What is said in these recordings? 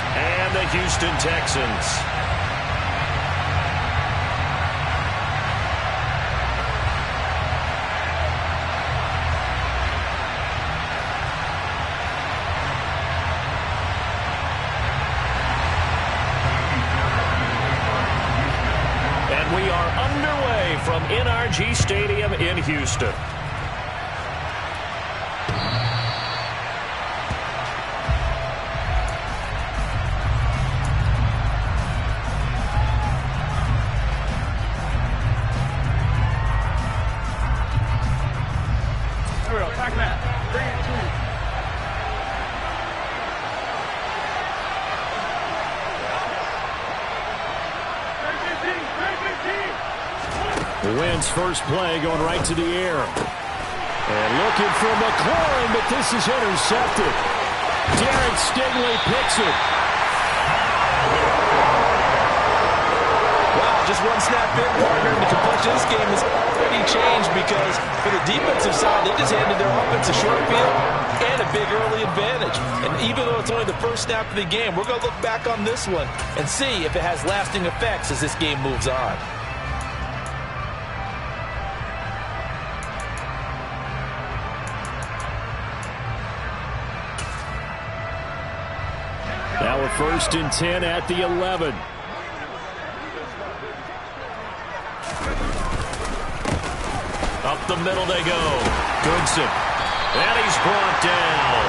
and the Houston Texans. And we are underway from NRG Stadium in Houston. Wins first play, going right to the air. And looking for McLaurin, but this is intercepted. Derek Stingley picks it. Wow, just one snap in, partner. The complexion of this game has already changed because for the defensive side, they just handed their offense a short field and a big early advantage. And even though it's only the first snap of the game, we're going to look back on this one and see if it has lasting effects as this game moves on. Now a 1st and 10 at the 11. Up the middle they go. Goodson. And he's brought down.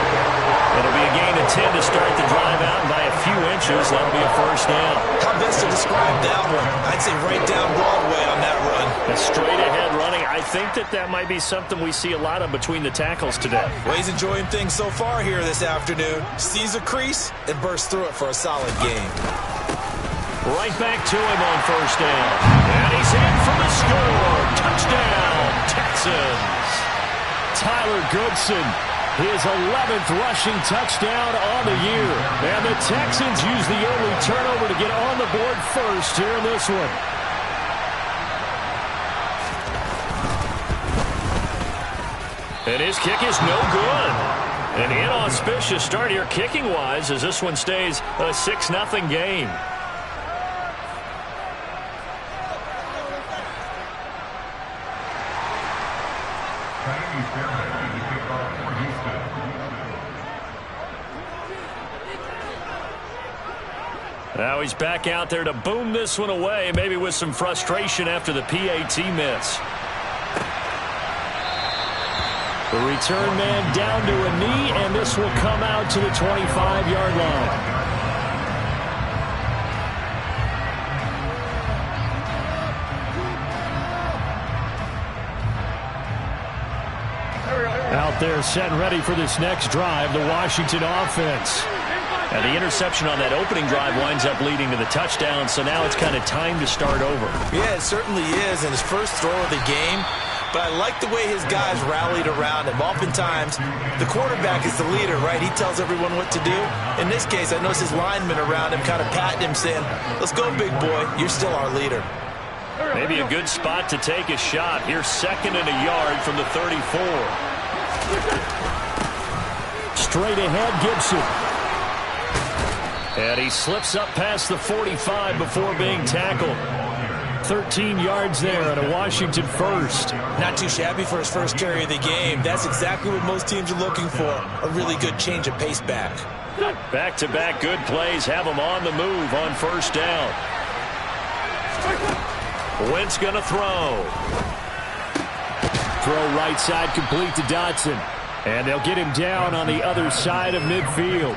It'll be a gain of 10 to start the drive out, and by a few inches, that'll be a 1st down. How best to describe that one? I'd say right down Broadway on that run. A straight-ahead running. I think that might be something we see a lot of between the tackles today. Well, he's enjoying things so far here this afternoon. Sees a crease and bursts through it for a solid game. Right back to him on 1st down. And he's in for the score. Touchdown, Texans. Tyler Goodson, his 11th rushing touchdown on the year. And the Texans use the early turnover to get on the board first here in this one. And his kick is no good. An inauspicious start here kicking-wise as this one stays a 6-0 game. Now he's back out there to boom this one away, maybe with some frustration after the PAT miss. The return man down to a knee, and this will come out to the 25-yard line. Out there set and ready for this next drive, the Washington offense. And the interception on that opening drive winds up leading to the touchdown, so now it's kind of time to start over. Yeah, it certainly is, and his first throw of the game. But I like the way his guys rallied around him. Oftentimes, the quarterback is the leader, right? He tells everyone what to do. In this case, I noticed his linemen around him kind of patting him, saying, let's go, big boy. You're still our leader. Maybe a good spot to take a shot. Here's 2nd and a yard from the 34. Straight ahead, Gibson. And he slips up past the 45 before being tackled. 13 yards there and a Washington first. Not too shabby for his first carry of the game. That's exactly what most teams are looking for. A really good change of pace back. Back-to-back good plays have him on the move on 1st down. Wentz going to throw. Throw right side complete to Dotson. And they'll get him down on the other side of midfield.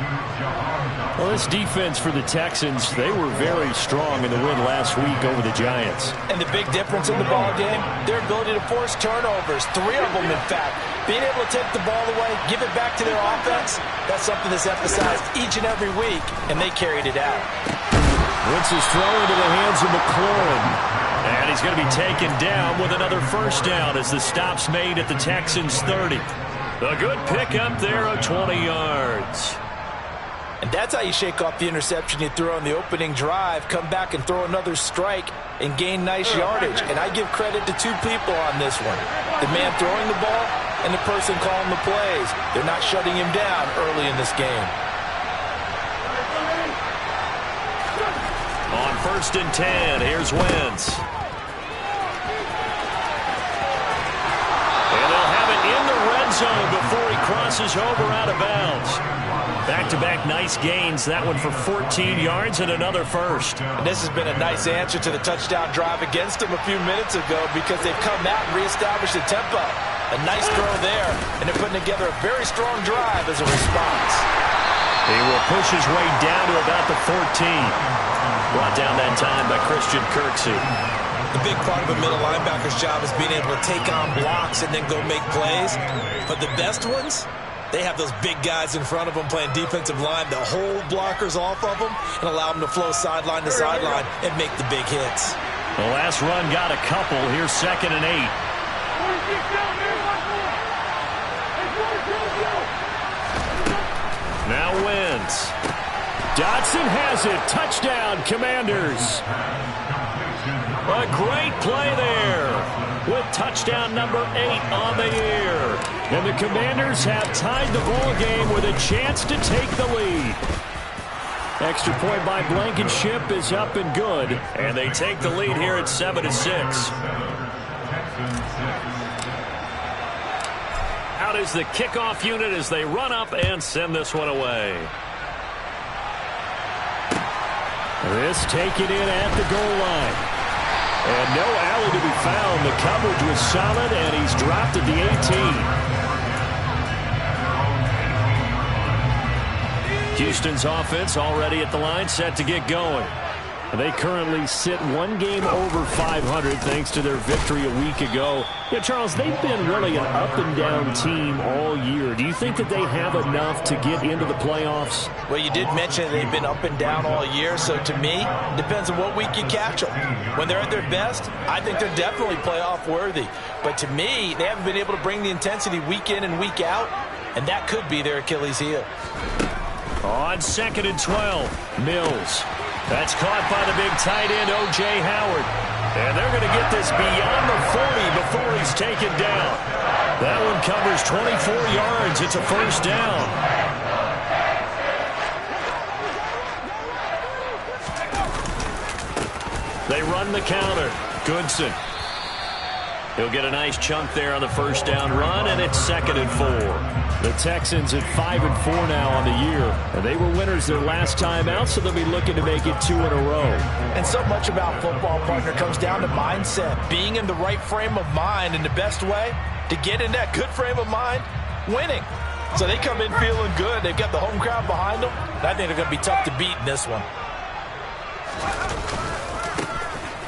Well, this defense for the Texans, they were very strong in the win last week over the Giants. And the big difference in the ball game, their ability to force turnovers, 3 of them in fact. Being able to take the ball away, give it back to their offense, that's something that's emphasized each and every week, and they carried it out. Wentz is throwing to the hands of McLaurin. And he's going to be taken down with another 1st down as the stop's made at the Texans' 30. A good pickup there of 20 yards. And that's how you shake off the interception you threw on the opening drive, come back and throw another strike and gain nice yardage. And I give credit to 2 people on this one. The man throwing the ball and the person calling the plays. They're not shutting him down early in this game. 1st and 10. Here's Wentz. And they'll have it in the red zone before he crosses over out of bounds. Back-to-back nice gains. That one for 14 yards and another first. And this has been a nice answer to the touchdown drive against them a few minutes ago because they've come out and reestablished the tempo. A nice throw there, and they're putting together a very strong drive as a response. He will push his way down to about the 14. Brought down that time by Christian Kirksey. The big part of a middle linebacker's job is being able to take on blocks and then go make plays. But the best ones, they have those big guys in front of them playing defensive line that hold blockers off of them and allow them to flow sideline to sideline and make the big hits. The last run got a couple. Here's 2nd and 8. Now Wentz. Dotson has it. Touchdown, Commanders. A great play there with touchdown number 8 on the year. And the Commanders have tied the ball game with a chance to take the lead. Extra point by Blankenship is up and good. And they take the lead here at 7-6. Out is the kickoff unit as they run up and send this one away. This taken in at the goal line. And no alley to be found. The coverage was solid, and he's dropped at the 18. Houston's offense already at the line, set to get going. They currently sit one game over 500 thanks to their victory a week ago. Yeah, Charles, they've been really an up-and-down team all year. Do you think that they have enough to get into the playoffs? Well, you did mention they've been up and down all year, so to me, depends on what week you catch them. When they're at their best, I think they're definitely playoff worthy. But to me, they haven't been able to bring the intensity week in and week out, and that could be their Achilles heel. On 2nd and 12, Mills. That's caught by the big tight end, O.J. Howard. And they're going to get this beyond the 40 before he's taken down. That one covers 24 yards. It's a first down. They run the counter. Goodson. He'll get a nice chunk there on the first down run, and it's 2nd and 4. The Texans at 5-4 now on the year. And they were winners their last time out, so they'll be looking to make it 2 in a row. And so much about football, partner, comes down to mindset. Being in the right frame of mind, and the best way to get in that good frame of mind, winning. So they come in feeling good. They've got the home crowd behind them. I think they're going to be tough to beat in this one.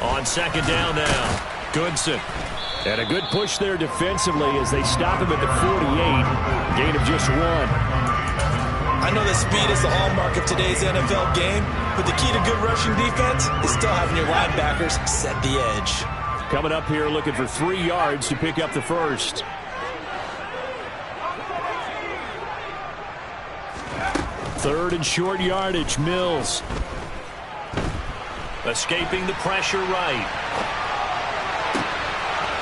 On 2nd down now, Goodson. And a good push there defensively as they stop him at the 48. Gain of just 1. I know that speed is the hallmark of today's NFL game, but the key to good rushing defense is still having your linebackers set the edge. Coming up here looking for 3 yards to pick up the first. Third and short yardage, Mills. Escaping the pressure right.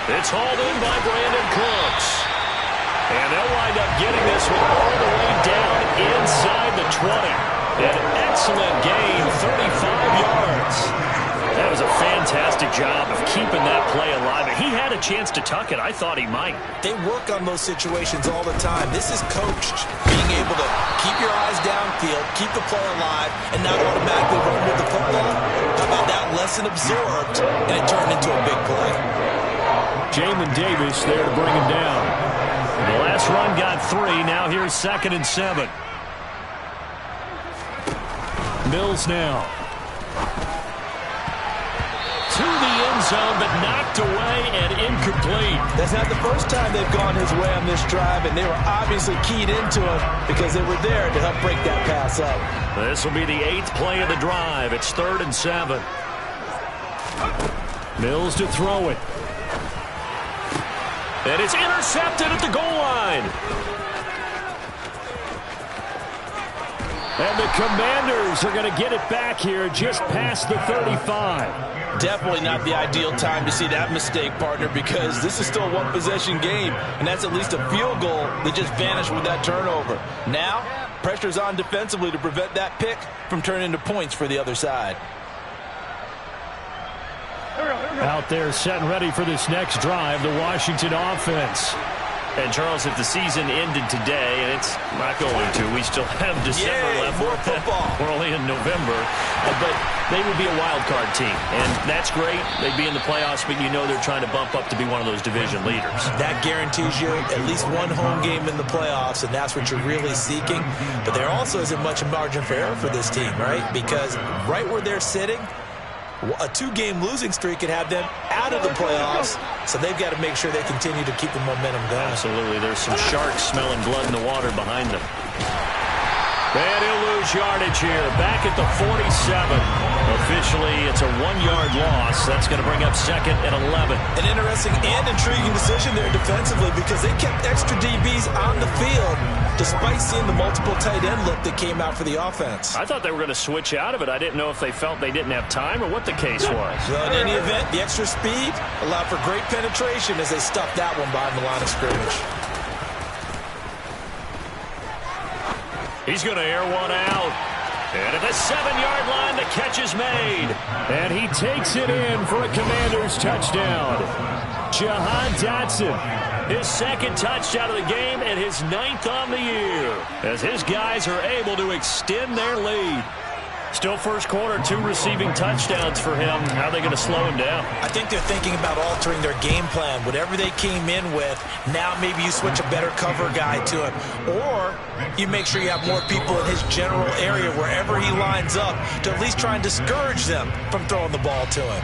It's hauled in by Brandon Cooks. And they'll wind up getting this one all the way down inside the 20. An excellent gain, 35 yards. That was a fantastic job of keeping that play alive. He had a chance to tuck it. I thought he might. They work on those situations all the time. This is coached. Being able to keep your eyes downfield, keep the play alive, and not automatically run with the football. How about that lesson absorbed, and it turned into a big play? Jamin Davis there to bring him down. The last run got 3. Now here's 2nd and 7. Mills now. To the end zone, but knocked away and incomplete. That's not the first time they've gone his way on this drive, and they were obviously keyed into him because they were there to help break that pass up. This will be the 8th play of the drive. It's 3rd and 7. Mills to throw it. And it's intercepted at the goal line. And the Commanders are going to get it back here just past the 35. Definitely not the ideal time to see that mistake, partner, because this is still a one-possession game, and that's at least a field goal that just vanished with that turnover. Now, pressure's on defensively to prevent that pick from turning into points for the other side. Out there set and ready for this next drive, the Washington offense. And, Charles, if the season ended today, and it's not going to, we still have December left. More football. We're only in November. But they would be a wild card team, and that's great. They'd be in the playoffs, but you know they're trying to bump up to be one of those division leaders. That guarantees you at least one home game in the playoffs, and that's what you're really seeking. But there also isn't much margin for error for this team, right? Because right where they're sitting, a two-game losing streak could have them out of the playoffs, so they've got to make sure they continue to keep the momentum going. Absolutely. There's some sharks smelling blood in the water behind them. And he'll lose yardage here. Back at the 47. Officially, it's a 1-yard loss. That's going to bring up 2nd and 11. An interesting and intriguing decision there defensively because they kept extra DBs on the field despite seeing the multiple tight end look that came out for the offense. I thought they were going to switch out of it. I didn't know if they felt they didn't have time or what the case was. Well, in any event, the extra speed allowed for great penetration as they stuffed that one behind the line of scrimmage. He's going to air one out. And at the 7-yard line, the catch is made. And he takes it in for a Commanders touchdown. Jahan Dotson, his 2nd touchdown of the game and his 9th on the year, as his guys are able to extend their lead. Still first quarter, 2 receiving touchdowns for him. How are they going to slow him down? I think they're thinking about altering their game plan. Whatever they came in with, now maybe you switch a better cover guy to him. Or you make sure you have more people in his general area wherever he lines up to at least try and discourage them from throwing the ball to him.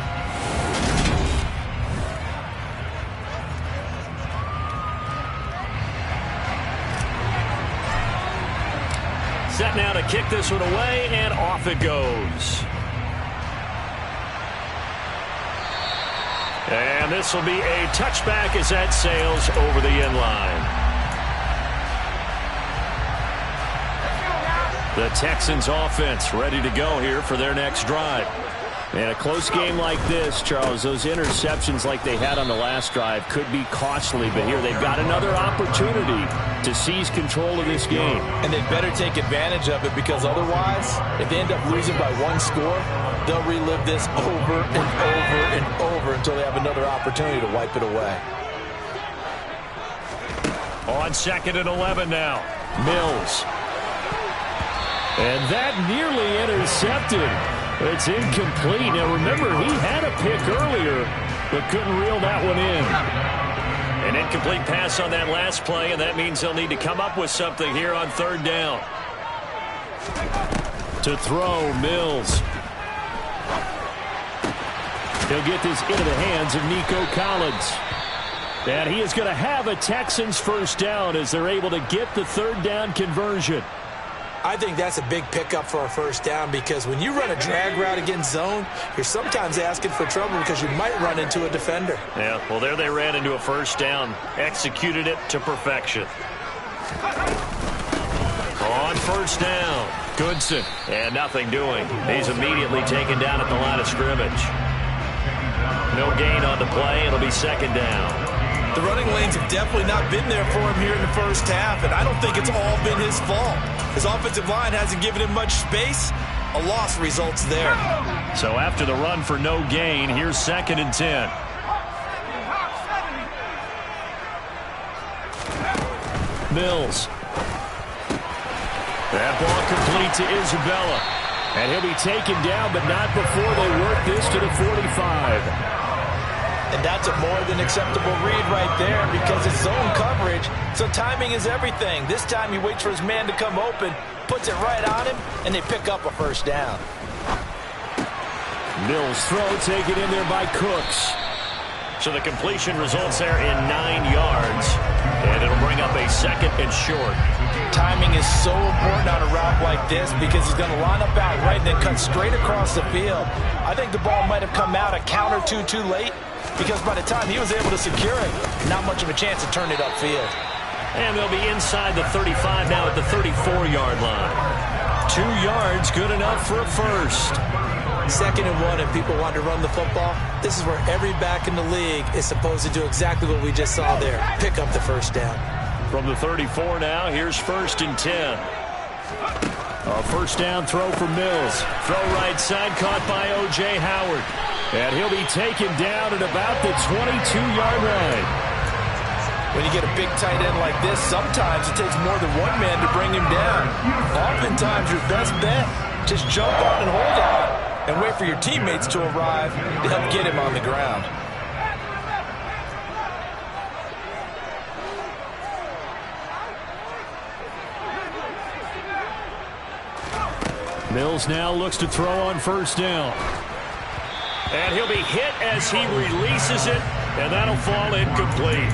Set now to kick this one away, and off it goes. And this will be a touchback as that sails over the end line. The Texans offense ready to go here for their next drive. And a close game like this, Charles, those interceptions like they had on the last drive could be costly. But here they've got another opportunity to seize control of this game. And they better take advantage of it because otherwise, if they end up losing by 1 score, they'll relive this over and over and over until they have another opportunity to wipe it away. On 2nd and 11 now, Mills. And that nearly intercepted. It's incomplete. Now, remember, he had a pick earlier, but couldn't reel that one in. An incomplete pass on that last play, and that means they'll need to come up with something here on 3rd down. To throw, Mills. He'll get this into the hands of Nico Collins. And he is going to have a Texans first down as they're able to get the 3rd down conversion. I think that's a big pickup for a first down because when you run a drag route against zone, you're sometimes asking for trouble because you might run into a defender. Yeah, well, there they ran into a first down. Executed it to perfection. On 1st down, Goodson. And nothing doing. He's immediately taken down at the line of scrimmage. No gain on the play. It'll be 2nd down. The running lanes have definitely not been there for him here in the first half, and I don't think it's all been his fault. His offensive line hasn't given him much space. A loss results there. So after the run for no gain, here's 2nd and 10. Mills. That ball complete to Isabella. And he'll be taken down, but not before they work this to the 45. And that's a more than acceptable read right there because it's zone coverage, so timing is everything. This time he waits for his man to come open, puts it right on him, and they pick up a first down. Mills throw taken in there by Cooks. So the completion results there in 9 yards, and it'll bring up a 2nd and short. Timing is so important on a route like this because he's going to line up out right and then cut straight across the field. I think the ball might have come out a count or two too late, because by the time he was able to secure it, not much of a chance to turn it upfield. And they'll be inside the 35 now at the 34-yard line. 2 yards, good enough for a first. 2nd and 1, and people want to run the football. This is where every back in the league is supposed to do exactly what we just saw there. Pick up the first down. From the 34 now, here's 1st and 10. A first down throw for Mills. Throw right side, caught by O.J. Howard. And he'll be taken down at about the 22-yard line. When you get a big tight end like this, sometimes it takes more than one man to bring him down. Oftentimes, your best bet, just jump on and hold on and wait for your teammates to arrive to help get him on the ground. Mills now looks to throw on first down. And he'll be hit as he releases it, and that'll fall incomplete.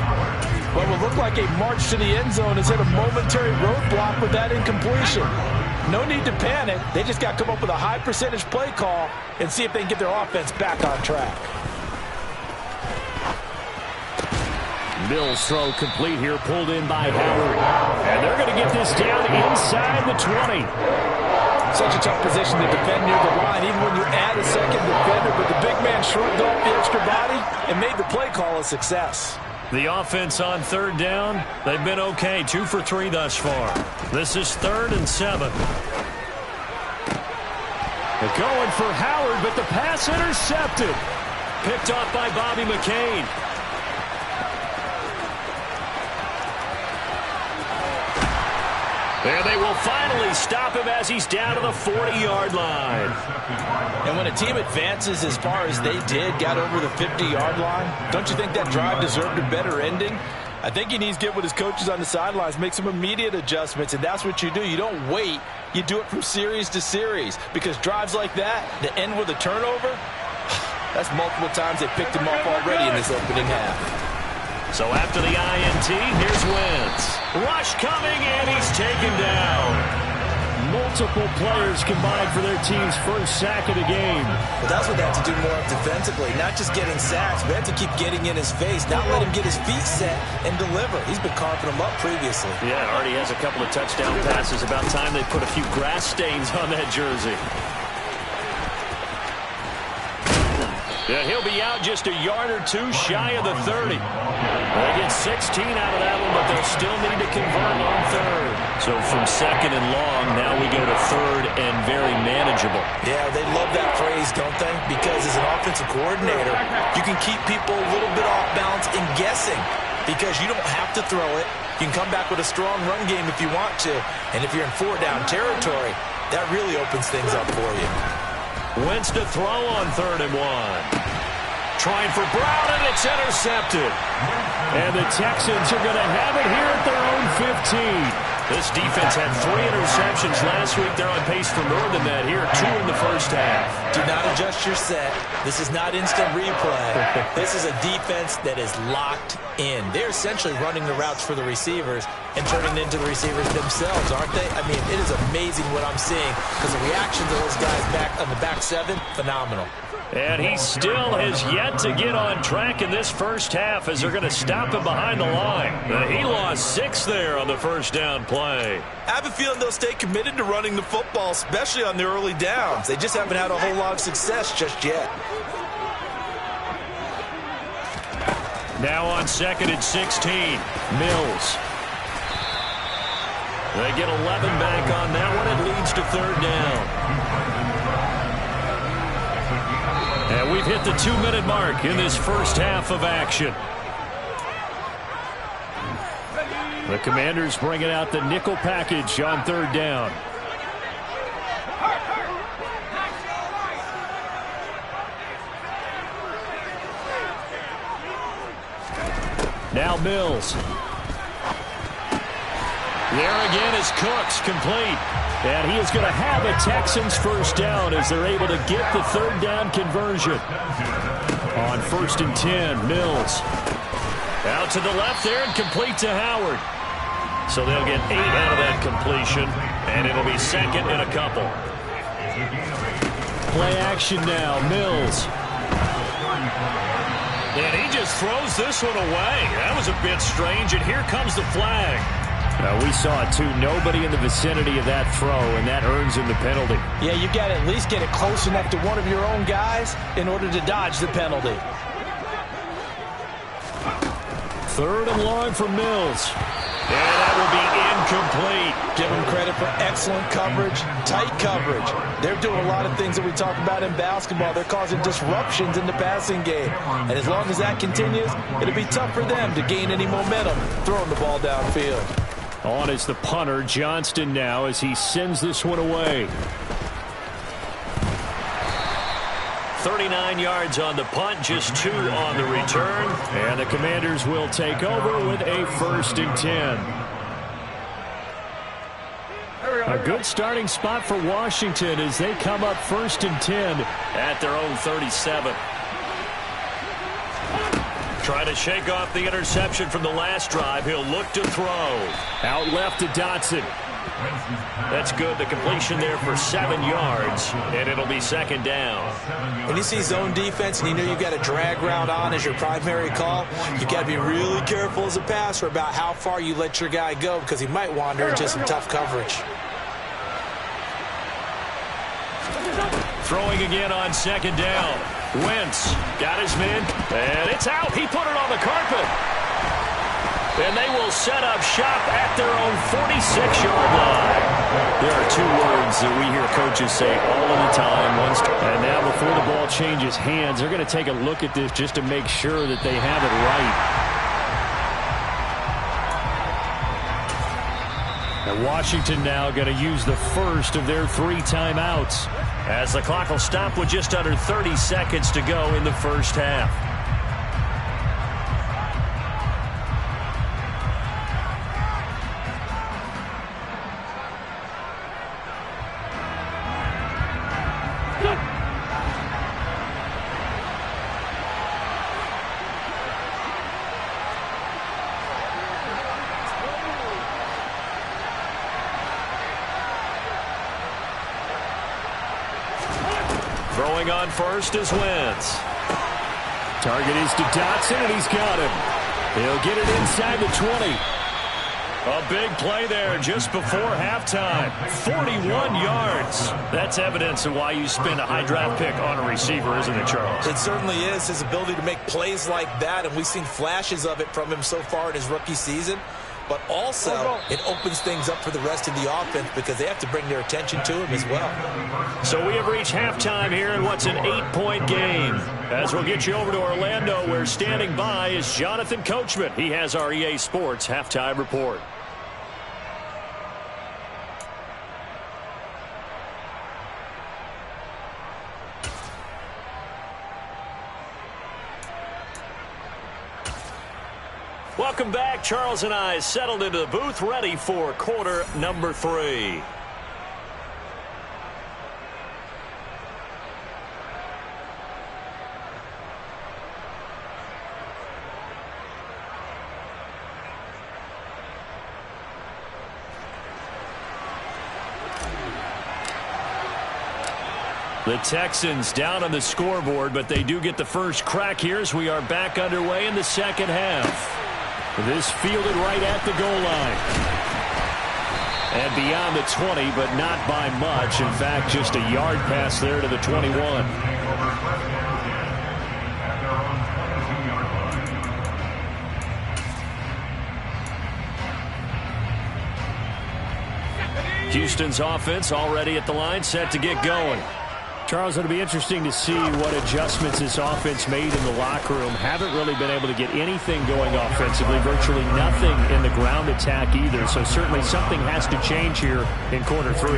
What will look like a march to the end zone has hit a momentary roadblock with that incompletion. No need to panic. They just got to come up with a high percentage play call and see if they can get their offense back on track. Mills throw complete here, pulled in by Howard. And they're going to get this down inside the 20. Such a tough position to defend near the line, even when you add a second defender. But the big man shrugged off the extra body and made the play call a success. The offense on third down, they've been okay. 2 for 3 thus far. This is 3rd and 7. They're going for Howard, but the pass intercepted. Picked off by Bobby McCain. And they will finally stop him as he's down to the 40-yard line. And when a team advances as far as they did, got over the 50-yard line, don't you think that drive deserved a better ending? I think he needs to get with his coaches on the sidelines, make some immediate adjustments, and that's what you do. You don't wait. You do it from series to series, because drives like that, that end with a turnover, that's multiple times they picked him off already in this opening half. So after the INT, here's Wentz. Rush coming, and he's taken down. Multiple players combined for their team's first sack of the game. Well, that's what they have to do more of defensively, not just getting sacks. We have to keep getting in his face, not let him get his feet set and deliver. He's been carving them up previously. Yeah, already has a couple of touchdown passes. About time they put a few grass stains on that jersey. Yeah, he'll be out just a yard or two shy of the 30. They get 16 out of that one, but they'll still need to convert on third. So from second and long, now we go to third and very manageable. Yeah, they love that phrase, don't they? Because as an offensive coordinator, you can keep people a little bit off balance and guessing because you don't have to throw it. You can come back with a strong run game if you want to. And if you're in 4-down territory, that really opens things up for you. Wentz to throw on 3rd and 1. Trying for Brown, and it's intercepted. And the Texans are going to have it here at their own 15. This defense had 3 interceptions last week. They're on pace for more than that here. 2 in the first half. Do not adjust your set. This is not instant replay. This is a defense that is locked in. They're essentially running the routes for the receivers and turning it into the receivers themselves, aren't they? I mean, it is amazing what I'm seeing because the reaction to those guys back on the back 7, phenomenal. And he still has yet to get on track in this first half as they're going to stop him behind the line. He lost 6 there on the first down play. I have a feeling they'll stay committed to running the football, especially on the early downs. They just haven't had a whole lot of success just yet. Now on 2nd and 16, Mills. They get 11 back on that one. It leads to 3rd down. And we've hit the 2-minute mark in this first half of action. The Commanders bringing out the nickel package on 3rd down. Now Mills. There again is Cooks, complete. And he is going to have a Texans first down as they're able to get the 3rd down conversion. On 1st and 10, Mills. Out to the left there and complete to Howard. So they'll get 8 out of that completion, and it'll be 2nd and a couple. Play action now, Mills. And he just throws this one away. That was a bit strange, and here comes the flag. We saw it, too. Nobody in the vicinity of that throw, and that earns him the penalty. Yeah, you got to at least get it close enough to one of your own guys in order to dodge the penalty. 3rd and long for Mills. And that will be incomplete. Give them credit for excellent coverage, tight coverage. They're doing a lot of things that we talk about in basketball. They're causing disruptions in the passing game. And as long as that continues, it'll be tough for them to gain any momentum throwing the ball downfield. On is the punter, Johnston, now as he sends this one away. 39 yards on the punt, just 2 on the return. And the Commanders will take over with a 1st and 10. A good starting spot for Washington as they come up 1st and 10 at their own 37. Trying to shake off the interception from the last drive. He'll look to throw. Out left to Dotson. That's good. The completion there for 7 yards, and it'll be 2nd down. When you see zone defense and you know you've got a drag route on as your primary call, you've got to be really careful as a passer about how far you let your guy go because he might wander into some tough coverage. Throwing again on 2nd down. Wentz got his man, and it's out. He put it on the carpet. And they will set up shop at their own 46-yard line. There are 2 words that we hear coaches say all of the time. And now before the ball changes hands, they're going to take a look at this just to make sure that they have it right. And Washington now going to use the first of their 3 timeouts, as the clock will stop with just under 30 seconds to go in the first half. Throwing on first is Wentz. Target is to Dotson, and he's got him. He'll get it inside the 20. A big play there just before halftime. 41 yards. That's evidence of why you spend a high draft pick on a receiver, isn't it, Charles? It certainly is, his ability to make plays like that, and we've seen flashes of it from him so far in his rookie season. But also, it opens things up for the rest of the offense because they have to bring their attention to him as well. So we have reached halftime here in what's an 8-point game. As we'll get you over to Orlando, where standing by is Jonathan Coachman. He has our EA Sports halftime report. Welcome back. Charles and I settled into the booth, ready for quarter number 3. The Texans down on the scoreboard, but they do get the first crack here as we are back underway in the second half. This fielded right at the goal line. And beyond the 20, but not by much. In fact, just a yard pass there to the 21. Houston's offense already at the line, set to get going. Charles, it'll be interesting to see what adjustments this offense made in the locker room. Haven't really been able to get anything going offensively, virtually nothing in the ground attack either. So certainly something has to change here in quarter 3.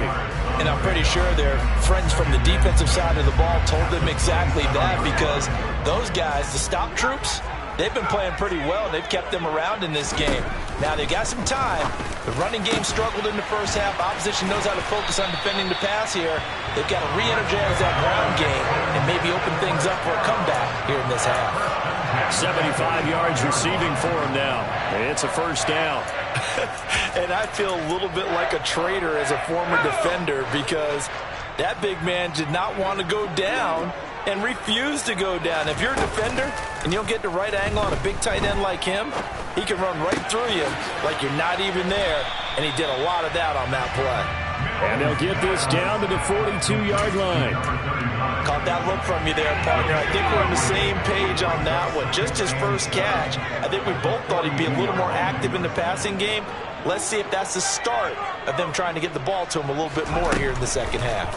And I'm pretty sure their friends from the defensive side of the ball told them exactly that, because those guys, the stop troops, they've been playing pretty well. They've kept them around in this game. Now they've got some time. The running game struggled in the first half. Opposition knows how to focus on defending the pass here. They've got to re-energize that ground game and maybe open things up for a comeback here in this half. 75 yards receiving for him now. It's a first down. And I feel a little bit like a traitor as a former defender, because that big man did not want to go down and refused to go down. If you're a defender and you don't get the right angle on a big tight end like him, he can run right through you like you're not even there, and he did a lot of that on that play. And they'll get this down to the 42-yard line. Caught that look from you there, partner. I think we're on the same page on that one. Just his first catch. I think we both thought he'd be a little more active in the passing game. Let's see if that's the start of them trying to get the ball to him a little bit more here in the second half.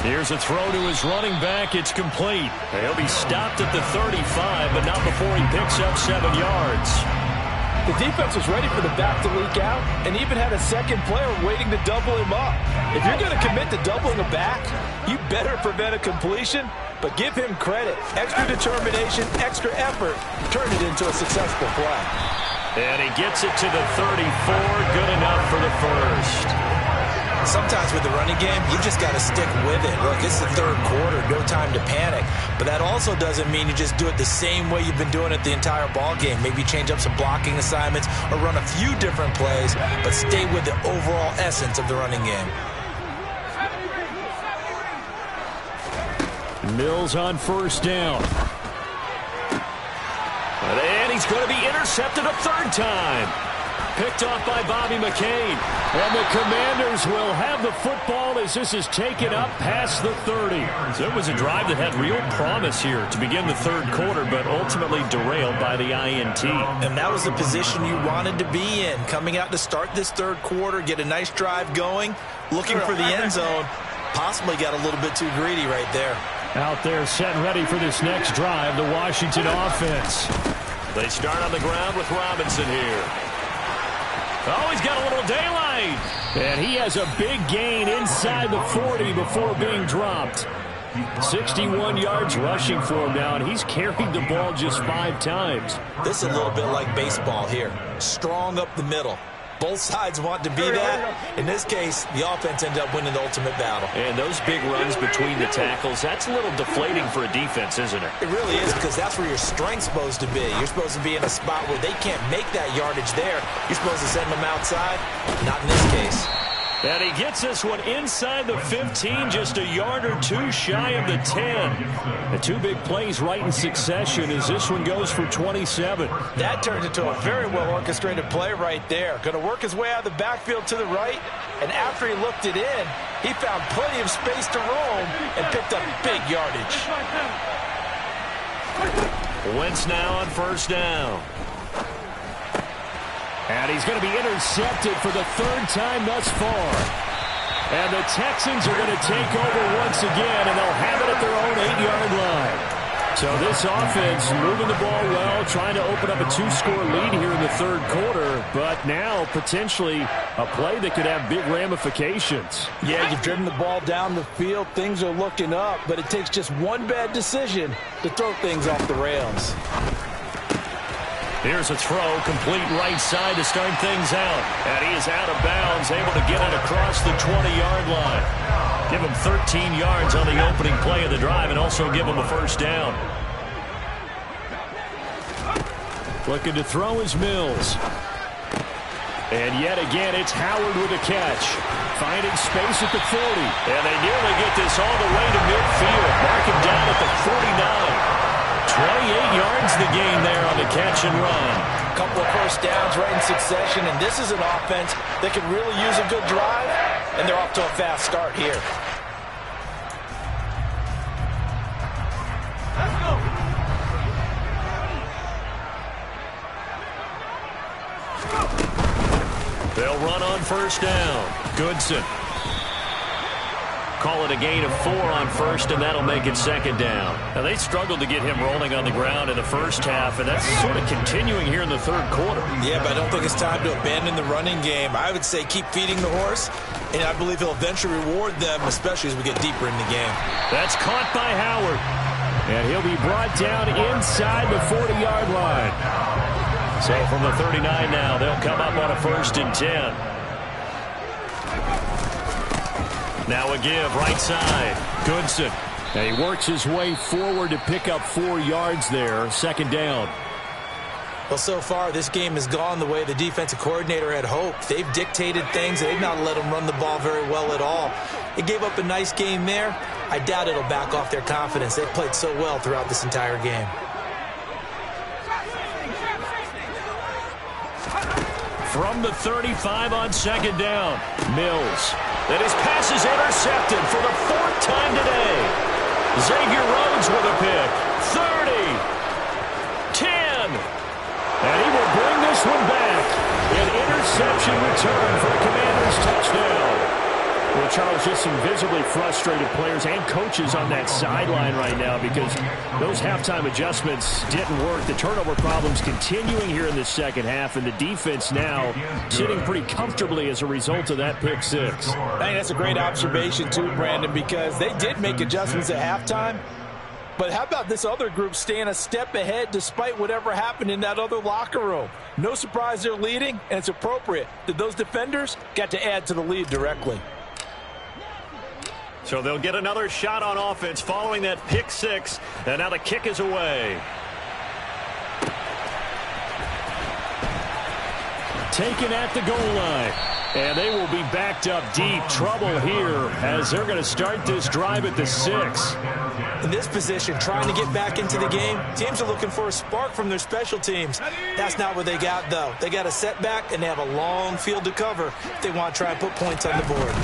Here's a throw to his running back. It's complete. He'll be stopped at the 35, but not before he picks up 7 yards. The defense was ready for the back to leak out and even had a second player waiting to double him up. If you're going to commit to doubling a back, you better prevent a completion, but give him credit. Extra determination, extra effort, turn it into a successful play. And he gets it to the 34. Good enough for the first. Sometimes with the running game, you just got to stick with it. Look, it's the third quarter, no time to panic. But that also doesn't mean you just do it the same way you've been doing it the entire ball game. Maybe change up some blocking assignments or run a few different plays, but stay with the overall essence of the running game. Mills on first down. And he's going to be intercepted a third time. Picked off by Bobby McCain. And the Commanders will have the football as this is taken up past the 30. So it was a drive that had real promise here to begin the third quarter, but ultimately derailed by the INT. And that was the position you wanted to be in. Coming out to start this third quarter, get a nice drive going, looking for the end zone. Possibly got a little bit too greedy right there. Out there set ready for this next drive, the Washington offense. They start on the ground with Robinson here. Oh, he's got a little daylight. And he has a big gain inside the 40 before being dropped. 61 yards rushing for him now, and he's carried the ball just 5 times. This is a little bit like baseball here. Strong up the middle. Both sides want to be that. In this case, the offense ended up winning the ultimate battle. And those big runs between the tackles, that's a little deflating for a defense, isn't it? It really is, because that's where your strength's supposed to be. You're supposed to be in a spot where they can't make that yardage there. You're supposed to send them outside. Not in this case. And he gets this one inside the 15, just a yard or two shy of the 10. The 2 big plays right in succession as this one goes for 27. That turned into a very well-orchestrated play right there. Going to work his way out of the backfield to the right, and after he looked it in, he found plenty of space to roam and picked up big yardage. Wentz now on first down. And he's going to be intercepted for the 3rd time thus far. And the Texans are going to take over once again, and they'll have it at their own 8-yard line. So this offense moving the ball well, trying to open up a 2-score lead here in the third quarter, but now potentially a play that could have big ramifications. Yeah, you've driven the ball down the field. Things are looking up, but it takes just one bad decision to throw things off the rails. Here's a throw, complete right side to start things out. And he is out of bounds, able to get it across the 20-yard line. Give him 13 yards on the opening play of the drive and also give him a first down. Looking to throw is Mills. And yet again, it's Howard with a catch. Finding space at the 40. And they nearly get this all the way to midfield. Mark him down at the 49. 28 yards the gain there on the catch and run. A couple of first downs right in succession, and this is an offense that could really use a good drive, and they're off to a fast start here. Let's go. They'll run on first down. Goodson. Call it a gain of 4 on first, and that'll make it second down. Now, they struggled to get him rolling on the ground in the first half, and that's sort of continuing here in the third quarter. Yeah, but I don't think it's time to abandon the running game. I would say keep feeding the horse, and I believe he'll eventually reward them, especially as we get deeper in the game. That's caught by Howard. And he'll be brought down inside the 40-yard line. So from the 39 now, they'll come up on a 1st and 10. Now a give, right side. Goodson. And he works his way forward to pick up 4 yards there. Second down. Well, so far, this game has gone the way the defensive coordinator had hoped. They've dictated things. They've not let them run the ball very well at all. They gave up a nice game there. I doubt it'll back off their confidence. They've played so well throughout this entire game. from the 35 on second down. Mills. And his pass is intercepted for the 4th time today. Xavier Rhodes with a pick. 30. 10. And he will bring this one back. An interception return for the Commanders' touchdown. Well, Charles, just some visibly frustrated players and coaches on that sideline right now because those halftime adjustments didn't work. The turnover problems continuing here in the second half, and the defense now sitting pretty comfortably as a result of that pick six. I think that's a great observation, too, Brandon, because they did make adjustments at halftime. But how about this other group staying a step ahead despite whatever happened in that other locker room? No surprise they're leading, and it's appropriate that those defenders got to add to the lead directly. So they'll get another shot on offense following that pick six, and now the kick is away. Taken at the goal line, and they will be backed up deep. Trouble here as they're going to start this drive at the 6. In this position, trying to get back into the game, teams are looking for a spark from their special teams. That's not what they got, though. They got a setback, and they have a long field to cover if they want to try and put points on the board.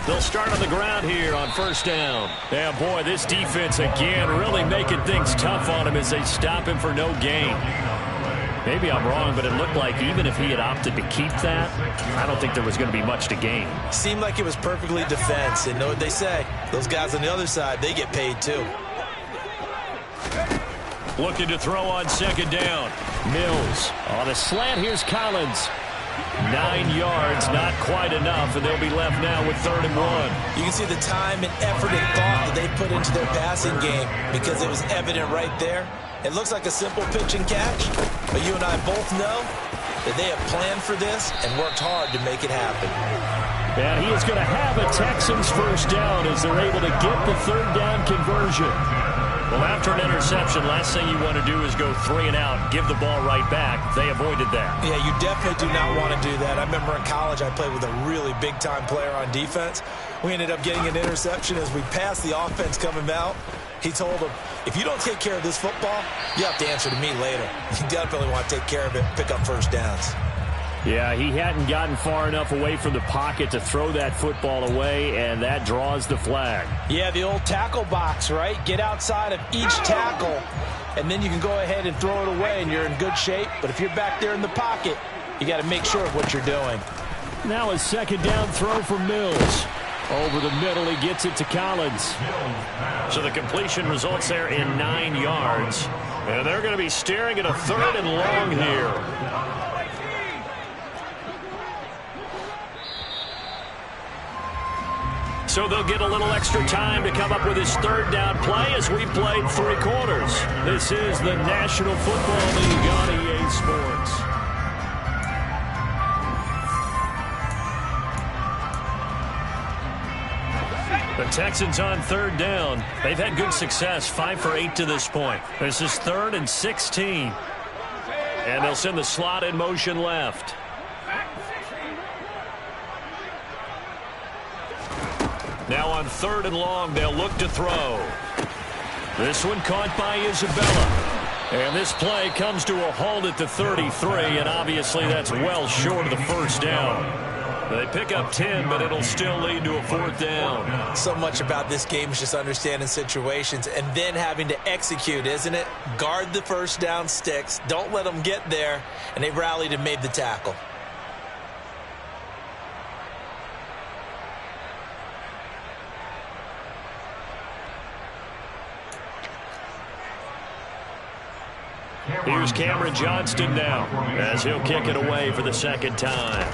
They'll start on the ground here on first down. Yeah, boy, this defense again really making things tough on him as they stop him for no gain. Maybe I'm wrong, but it looked like even if he had opted to keep that, I don't think there was going to be much to gain. Seemed like it was perfectly defense. And know what they say, those guys on the other side, they get paid too. Looking to throw on second down. Mills on a slant. Here's Collins. 9 yards, not quite enough, and they'll be left now with 3rd and 1. You can see the time and effort and thought that they put into their passing game because it was evident right there. It looks like a simple pitch and catch, but you and I both know that they have planned for this and worked hard to make it happen. And he is going to have a Texans first down as they're able to get the 3rd down conversion. Well, after an interception, last thing you want to do is go 3 and out, give the ball right back. They avoided that. Yeah, you definitely do not want to do that. I remember in college I played with a really big-time player on defense. We ended up getting an interception as we passed the offense coming out. He told him, if you don't take care of this football, you have to answer to me later. You definitely want to take care of it, pick up first downs. Yeah, he hadn't gotten far enough away from the pocket to throw that football away, and that draws the flag. Yeah, the old tackle box, right? Get outside of each tackle, and then you can go ahead and throw it away, and you're in good shape. But if you're back there in the pocket, you got to make sure of what you're doing. Now a second down throw for Mills. Over the middle, he gets it to Collins. So the completion results there in 9 yards. And they're going to be staring at a 3rd and long here. So they'll get a little extra time to come up with his 3rd down play as we played 3 quarters. This is the National Football League on EA Sports. The Texans on 3rd down. They've had good success, 5 for 8 to this point. This is 3rd and 16. And they'll send the slot in motion left. Now on 3rd and long, they'll look to throw. This one caught by Isabella. And this play comes to a halt at the 33, and obviously that's well short of the first down. They pick up 10, but it'll still lead to a 4th down. So much about this game is just understanding situations and then having to execute, isn't it? Guard the first down sticks. Don't let them get there. And they rallied and made the tackle. Here's Cameron Johnston now as he'll kick it away for the 2nd time.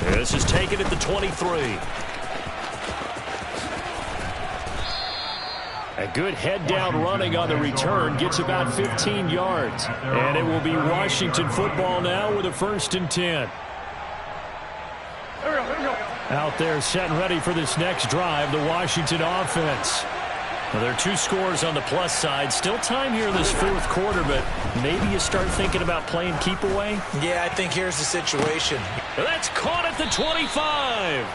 This is taken at the 23. A good head-down running on the return gets about 15 yards. And it will be Washington football now with a 1st and 10. Out there set and ready for this next drive, the Washington offense. Well, there are 2 scores on the plus side. Still time here in this 4th quarter, but maybe you start thinking about playing keep away? Yeah, I think here's the situation. That's caught at the 25.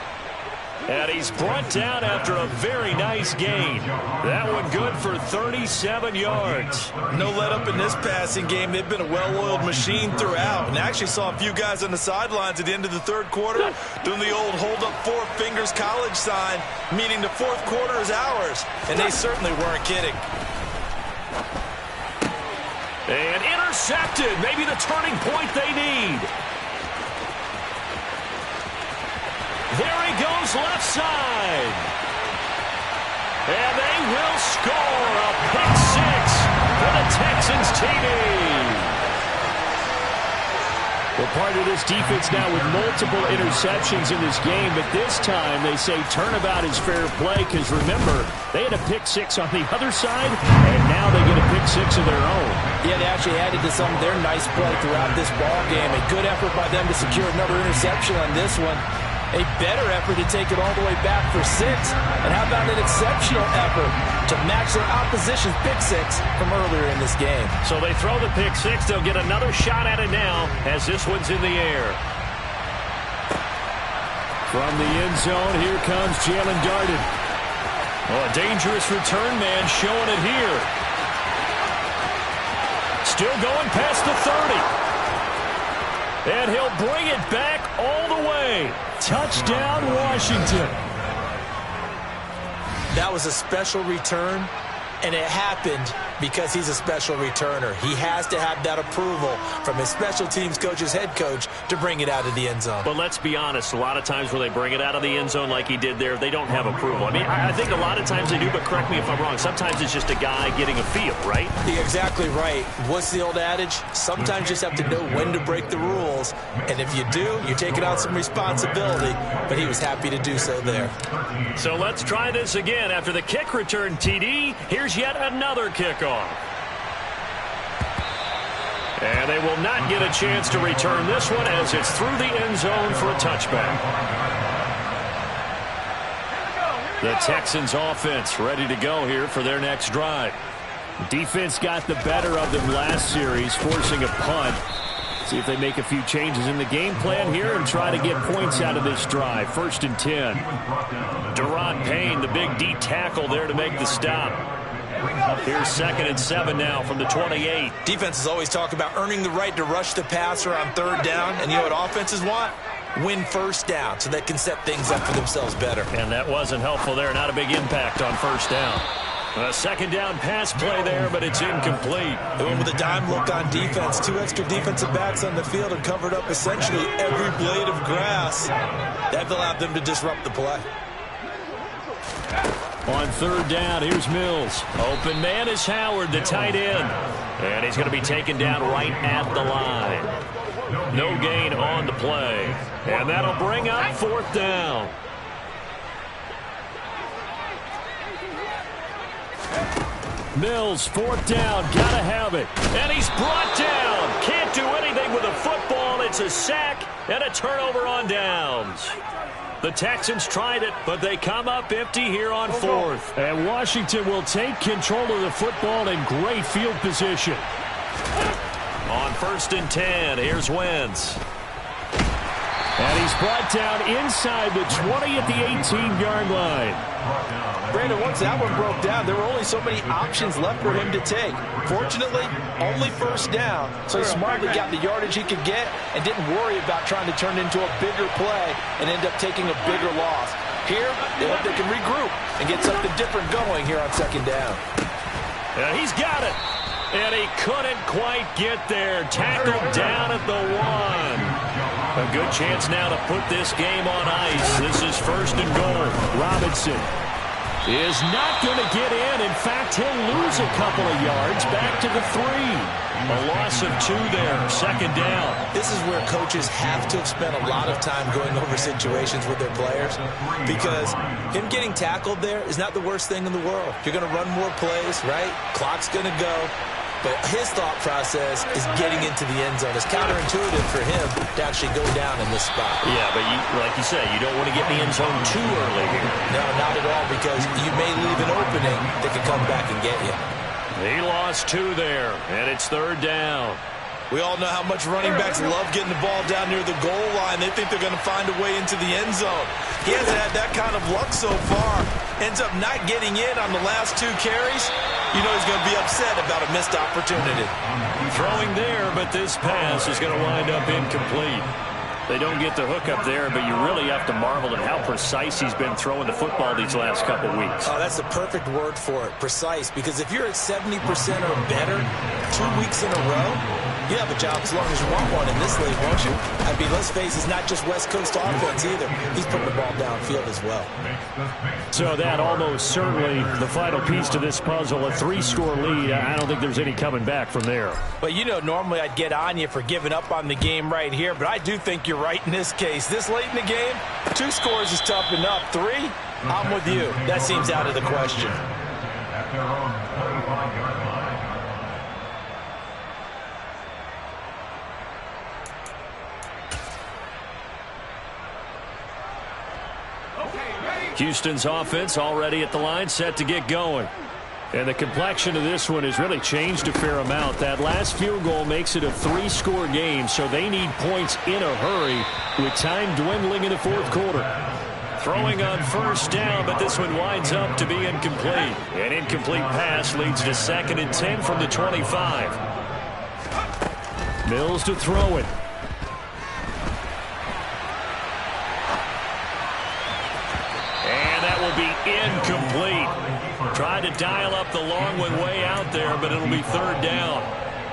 And he's brought down after a very nice gain. That one good for 37 yards. No let up in this passing game. They've been a well-oiled machine throughout. And I actually saw a few guys on the sidelines at the end of the third quarter doing the old hold up four fingers college sign, meaning the fourth quarter is ours. And they certainly weren't kidding. And intercepted. Maybe the turning point they need. There he goes left side. And they will score a pick six for the Texans TD. Well, part of this defense now with multiple interceptions in this game, but this time they say turnabout is fair play because, remember, they had a pick six on the other side, and now they get a pick six of their own. Yeah, they actually added to some of their nice play throughout this ball game. A good effort by them to secure another interception on this one. A better effort to take it all the way back for six. And how about an exceptional effort to match their opposition's pick six from earlier in this game. So they throw the pick six. They'll get another shot at it now as this one's in the air. From the end zone, here comes Jalen Darden. Oh, a dangerous return man showing it here. Still going past the 30. And he'll bring it back all the way. Touchdown, Washington. That was a special return, and it happened because he's a special returner. He has to have that approval from his special teams coach's head coach to bring it out of the end zone. But let's be honest, a lot of times when they bring it out of the end zone like he did there, they don't have approval. I mean, I think a lot of times they do, but correct me if I'm wrong. Sometimes it's just a guy getting a feel, right? You're exactly right. What's the old adage? Sometimes you just have to know when to break the rules. And if you do, you're taking on some responsibility. But he was happy to do so there. So let's try this again. After the kick return, TD, here's yet another kickoff. And they will not get a chance to return this one as it's through the end zone for a touchback. The Texans offense ready to go here for their next drive. Defense got the better of them last series, forcing a punt. See if they make a few changes in the game plan here and try to get points out of this drive. 1st and 10. Deron Payne, the big D tackle there to make the stop. Here's 2nd and 7 now from the 28. Defenses always talk about earning the right to rush the passer on 3rd down. And you know what offenses want? Win 1st down so they can set things up for themselves better. And that wasn't helpful there. Not a big impact on 1st down. A 2nd down pass play there, but it's incomplete. They went with a dime look on defense. 2 extra defensive backs on the field and covered up essentially every blade of grass. That allowed them to disrupt the play. On 3rd down, here's Mills. Open man is Howard, the tight end. And he's going to be taken down right at the line. No gain on the play. And that'll bring up 4th down. Mills, 4th down, gotta have it. And he's brought down. Can't do anything with a football. It's a sack and a turnover on downs. The Texans tried it, but they come up empty here on 4th. And Washington will take control of the football in great field position. On 1st and 10, here's Wentz. And he's brought down inside the 20 at the 18-yard line. Brandon, once that one broke down, there were only so many options left for him to take. Fortunately, only 1st down, so he smartly got the yardage he could get and didn't worry about trying to turn it into a bigger play and end up taking a bigger loss. Here, they hope they can regroup and get something different going here on 2nd down. And he's got it. And he couldn't quite get there. Tackled down at the 1. A good chance now to put this game on ice. This is 1st and goal. Robinson is not going to get in. In fact, he'll lose a couple of yards back to the 3. A loss of 2 there. 2nd down. This is where coaches have to have spent a lot of time going over situations with their players because him getting tackled there is not the worst thing in the world. You're going to run more plays, right? Clock's going to go. But his thought process is getting into the end zone. It's counterintuitive for him to actually go down in this spot. Yeah, but like you said, you don't want to get in the end zone too early here. No, not at all, because you may leave an opening that could come back and get you. He lost 2 there, and it's 3rd down. We all know how much running backs love getting the ball down near the goal line. They think they're going to find a way into the end zone. He hasn't had that kind of luck so far. Ends up not getting in on the last 2 carries. You know he's going to be upset about a missed opportunity. Throwing there, but this pass is going to wind up incomplete. They don't get the hook up there, but you really have to marvel at how precise he's been throwing the football these last couple weeks. Oh, that's the perfect word for it, precise. Because if you're at 70% or better 2 weeks in a row, you have a job as long as you want one in this league, won't you? I mean, let's face it, it's not just West Coast offense either. He's putting the ball downfield as well. So that almost certainly the final piece to this puzzle, a 3-score lead. I don't think there's any coming back from there. Well, you know, normally I'd get on you for giving up on the game right here, but I do think you're right in this case. This late in the game, 2 scores is tough enough. 3, I'm with you. That seems out of the question. Houston's offense already at the line, set to get going. And the complexion of this one has really changed a fair amount. That last field goal makes it a 3-score game, so they need points in a hurry with time dwindling in the 4th quarter. Throwing on 1st down, but this one winds up to be incomplete. An incomplete pass leads to 2nd and 10 from the 25. Mills to throw it. Will be incomplete. Tried to dial up the long one way out there, but it'll be 3rd down.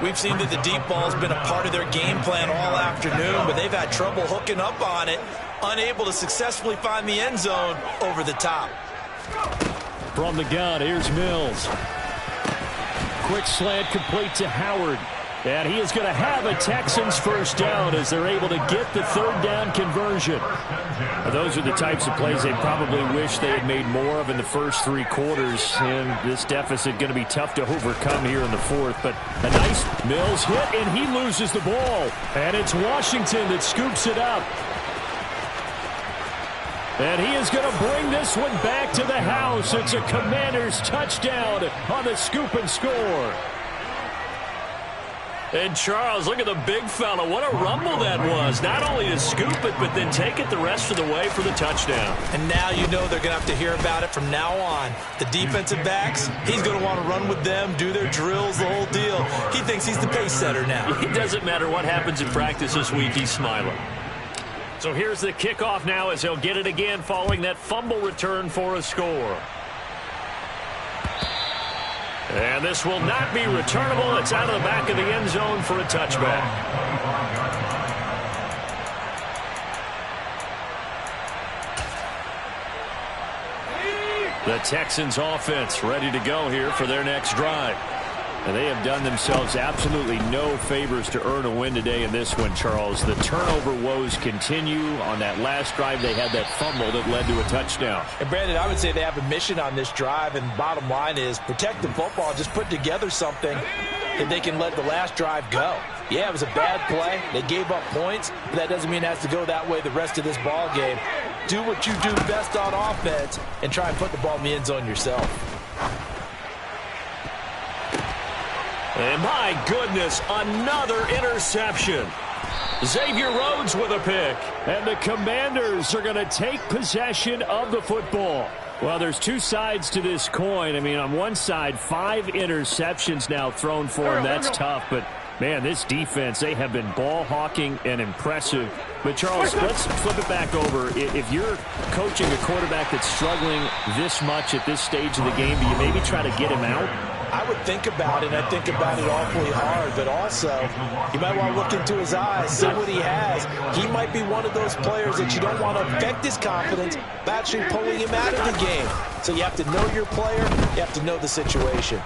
We've seen that the deep ball's been a part of their game plan all afternoon, but they've had trouble hooking up on it, unable to successfully find the end zone over the top. From the gun, here's Mills. Quick slant complete to Howard. And he is going to have a Texans 1st down as they're able to get the 3rd down conversion. Those are the types of plays they probably wish they had made more of in the first 3 quarters. And this deficit going to be tough to overcome here in the 4th. But a nice Mills hit, and he loses the ball. And it's Washington that scoops it up. And he is going to bring this one back to the house. It's a Commanders touchdown on the scoop and score. And Charles, look at the big fella. What a rumble that was. Not only to scoop it, but then take it the rest of the way for the touchdown. And now you know they're going to have to hear about it from now on. The defensive backs, he's going to want to run with them, do their drills, the whole deal. He thinks he's the pace setter now. It doesn't matter what happens in practice this week, he's smiling. So here's the kickoff now as he'll get it again following that fumble return for a score. And this will not be returnable. It's out of the back of the end zone for a touchback. The Texans offense ready to go here for their next drive. And they have done themselves absolutely no favors to earn a win today in this one, Charles. The turnover woes continue. On that last drive, they had that fumble that led to a touchdown. And, Brandon, I would say they have a mission on this drive, and the bottom line is protect the football. Just put together something that they can let the last drive go. Yeah, it was a bad play. They gave up points, but that doesn't mean it has to go that way the rest of this ball game. Do what you do best on offense and try and put the ball in the end zone yourself. And my goodness, another interception. Xavier Rhodes with a pick. And the Commanders are going to take possession of the football. Well, there's 2 sides to this coin. I mean, on one side, 5 interceptions now thrown for him. That's tough, but man, this defense, they have been ball hawking and impressive. But, Charles, let's flip it back over. If you're coaching a quarterback that's struggling this much at this stage of the game, do you maybe try to get him out? I would think about it, and I think about it awfully hard, but also you might want to look into his eyes, see what he has. He might be one of those players that you don't want to affect his confidence by actually pulling him out of the game. So you have to know your player, you have to know the situation.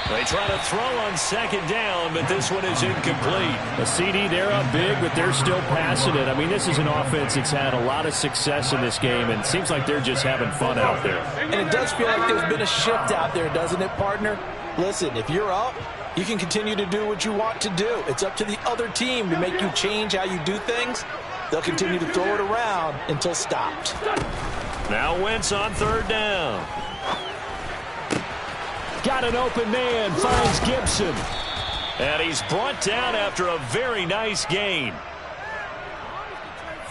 They try to throw on 2nd down, but this one is incomplete. A CD, they're up big, but they're still passing it. I mean, this is an offense that's had a lot of success in this game, and it seems like they're just having fun out there. And it does feel like there's been a shift out there, doesn't it, partner? Listen, if you're up, you can continue to do what you want to do. It's up to the other team to make you change how you do things. They'll continue to throw it around until stopped. Now Wentz on 3rd down. Got an open man, finds Gibson. And he's brought down after a very nice gain.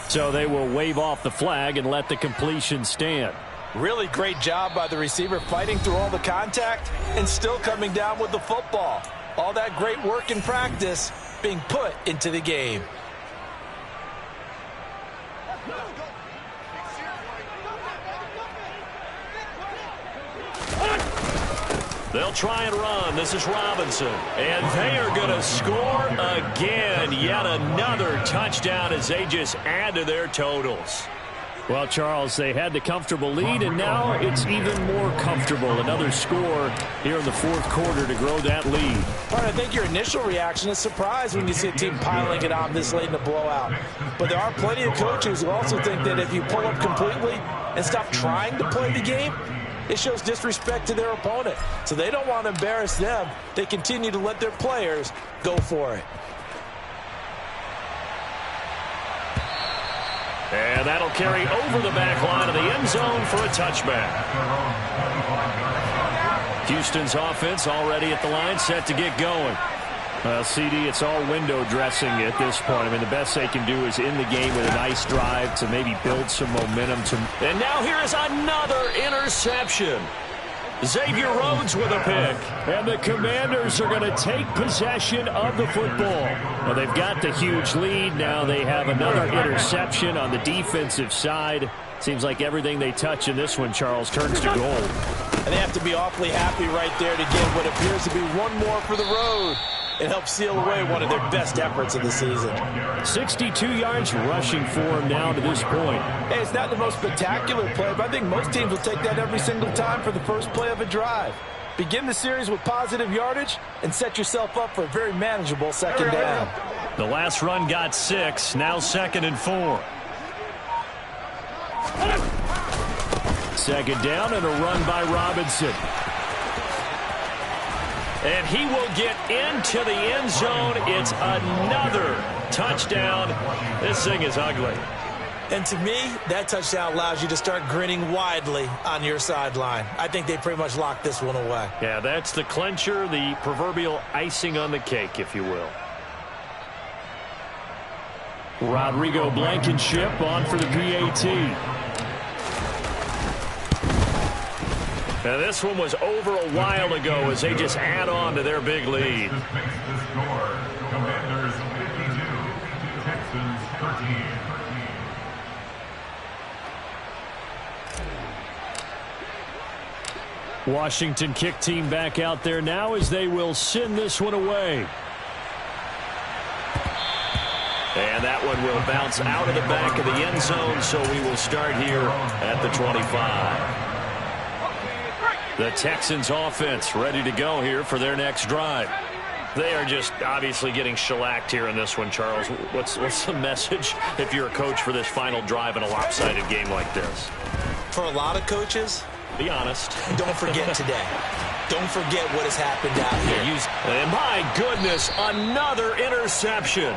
So they will wave off the flag and let the completion stand. Really great job by the receiver fighting through all the contact and still coming down with the football. All that great work in practice being put into the game. They'll try and run. This is Robinson. And they are going to score again. Yet another touchdown as they just add to their totals. Well, Charles, they had the comfortable lead, and now it's even more comfortable. Another score here in the fourth quarter to grow that lead. All right, I think your initial reaction is surprise when you see a team piling it on this late in the blowout. But there are plenty of coaches who also think that if you pull up completely and stop trying to play the game, it shows disrespect to their opponent. So they don't want to embarrass them. They continue to let their players go for it. And that'll carry over the back line of the end zone for a touchback. Houston's offense already at the line, set to get going. CD, it's all window dressing at this point. I mean, the best they can do is in the game with a nice drive to maybe build some momentum. And now here is another interception. Xavier Rhodes with a pick. And the Commanders are going to take possession of the football. Well, they've got the huge lead. Now they have another interception on the defensive side. Seems like everything they touch in this one, Charles, turns to gold. And they have to be awfully happy right there to get what appears to be one more for the road. It helps seal away one of their best efforts of the season. 62 yards rushing for him now to this point. Hey, it's not the most spectacular play, but I think most teams will take that every single time for the first play of a drive. Begin the series with positive yardage and set yourself up for a very manageable second down. The last run got 6, now 2nd and 4. Second down and a run by Robinson. And he will get into the end zone. It's another touchdown. This thing is ugly. And to me, that touchdown allows you to start grinning widely on your sideline. I think they pretty much locked this one away. Yeah, that's the clincher, the proverbial icing on the cake, if you will. Rodrigo Blankenship on for the PAT. And this one was over a while ago as they just add on to their big lead. Commanders 52, Texans 13. Washington kick team back out there now as they will send this one away. And that one will bounce out of the back of the end zone, so we will start here at the 25. The Texans offense ready to go here for their next drive. They are just obviously getting shellacked here in this one, Charles. What's the message if you're a coach for this final drive in a lopsided game like this? For a lot of coaches, be honest. Don't forget today. Don't forget what has happened out here. And my goodness, another interception.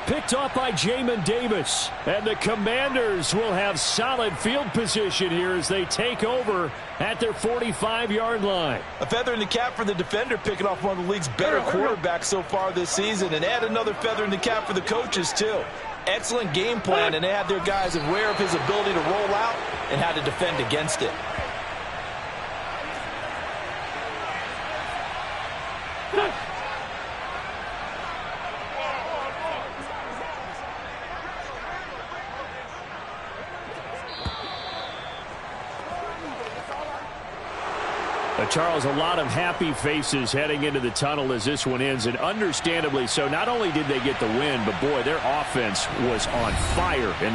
Picked off by Jamin Davis. And the Commanders will have solid field position here as they take over at their 45-yard line. A feather in the cap for the defender, picking off one of the league's better quarterbacks so far this season. And add another feather in the cap for the coaches, too. Excellent game plan, and they had their guys aware of his ability to roll out and how to defend against it. Charles, a lot of happy faces heading into the tunnel as this one ends, and understandably so. Not only did they get the win, but boy, their offense was on fire in the